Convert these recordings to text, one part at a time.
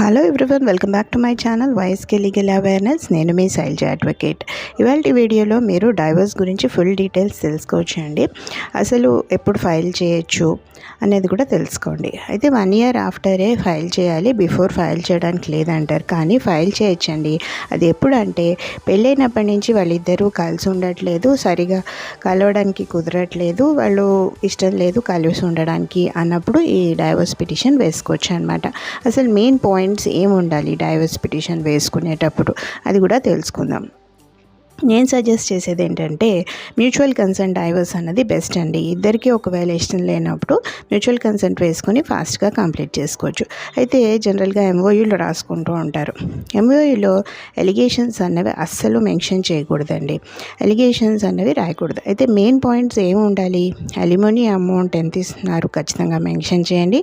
Hello everyone, welcome back to my channel YSK legal awareness. నేను మీ Shailaja advocate. ఇవాళ వీడియోలో మీరు డైవర్స్ గురించి ఫుల్ డీటెయిల్స్ తెలుసుకోవచ్చండి. అసలు ఎప్పుడు ఫైల్ చేయొచ్చు అనేది కూడా తెలుసుకోండి. అయితే 1 year ఆఫ్టరే ఫైల్ చేయాలి, బిఫోర్ ఫైల్ చేయడానికి లేదంటారు. కానీ ఫైల్ చేయొచ్చండి. అది ఎప్పుడు అంటే పెళ్ళైనప్పటి నుంచి వాళ్ళిద్దరూ కలిసి ఉండట్లేదు, సరిగా కలవడానికి కుదరట్లేదు, వాళ్ళు ఇష్టం లేదు కలిసి ఉండడానికి అన్నప్పుడు ఈ డైవర్స్ పిటిషన్ వేసుకోవచ్చు అనమాట. అసలు మెయిన్ పాయింట్స్ ఏముండాలి డైవర్స్ పిటిషన్ వేసుకునేటప్పుడు అది కూడా తెలుసుకుందాం. నేను సజెస్ట్ చేసేది ఏంటంటే మ్యూచువల్ కన్సెంట్ డైవర్స్ అన్నది బెస్ట్ అండి. ఇద్దరికి ఒకవేళ ఇష్టం లేనప్పుడు మ్యూచువల్ కన్సెంట్ వేసుకొని ఫాస్ట్గా కంప్లీట్ చేసుకోవచ్చు. అయితే జనరల్గా ఎంఓయూలో రాసుకుంటూ ఉంటారు. ఎంఓయూలో ఎలిగేషన్స్ అన్నవి అస్సలు మెన్షన్ చేయకూడదండి. ఎలిగేషన్స్ అన్నవి రాయకూడదు. అయితే మెయిన్ పాయింట్స్ ఏమి ఉండాలి? అలిమోనీ అమౌంట్ ఎంత ఇస్తున్నారు ఖచ్చితంగా మెన్షన్ చేయండి.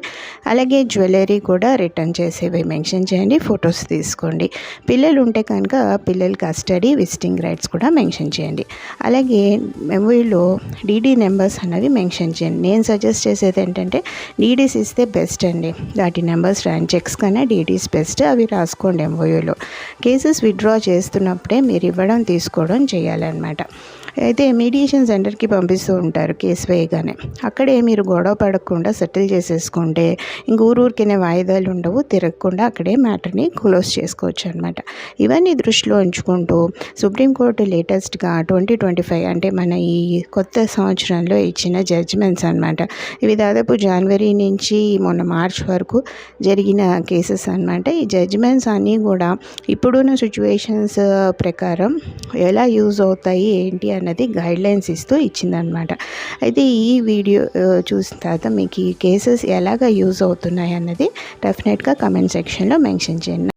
అలాగే జ్యువెలరీ కూడా రిటర్న్ చేసేవి మెన్షన్ చేయండి. ఫొటోస్ తీసుకోండి. పిల్లలు ఉంటే కనుక పిల్లల కస్టడీ, విజిటింగ్ రైట్స్ కూడా మెన్షన్ చేయండి. అలాగే మెమోరీలో డీడీ నెంబర్స్ అనేవి మెన్షన్ చేయండి. నేను సజెస్ట్ చేసేది ఏంటంటే డీడీస్ ఇస్తే బెస్ట్ అండి. వాటి నెంబర్స్ రాయండి. చెక్స్ కన్నా డీడీస్ బెస్ట్, అవి రాసుకోండి. ఎంఓయూలో కేసెస్ విత్డ్రా చేస్తున్నప్పుడే మీరు ఇవ్వడం తీసుకోవడం చేయాలన్నమాట. అయితే మీడియేషన్ సెంటర్కి పంపిస్తూ ఉంటారు కేసు వేయగానే. అక్కడే మీరు గొడవ పడకుండా సెటిల్ చేసేసుకుంటే ఇంక ఊరికనే వాయిదాలు ఉండవు, తిరగకుండా అక్కడే మ్యాటర్ని క్లోజ్ చేసుకోవచ్చు అనమాట. ఇవన్నీ దృష్టిలో ఉంచుకుంటూ సుప్రీంకోర్టు లేటెస్ట్గా 2025 అంటే మన ఈ కొత్త సంవత్సరంలో ఇచ్చిన జడ్జిమెంట్స్ అనమాట. ఇవి దాదాపు జనవరి నుంచి మొన్న మార్చ్ వరకు జరిగిన కేసెస్ అనమాట. ఈ జడ్జిమెంట్స్ అన్నీ కూడా ఇప్పుడున్న సిచ్యువేషన్స్ ప్రకారం ఎలా యూజ్ అవుతాయి ఏంటి అన్నది గైడ్లైన్స్ ఇస్తూ ఇచ్చిందనమాట. అయితే ఈ వీడియో చూసిన తర్వాత మీకు ఈ కేసెస్ ఎలాగ యూజ్ అవుతున్నాయి అన్నది డెఫినెట్గా కమెంట్ సెక్షన్లో మెన్షన్ చేయండి.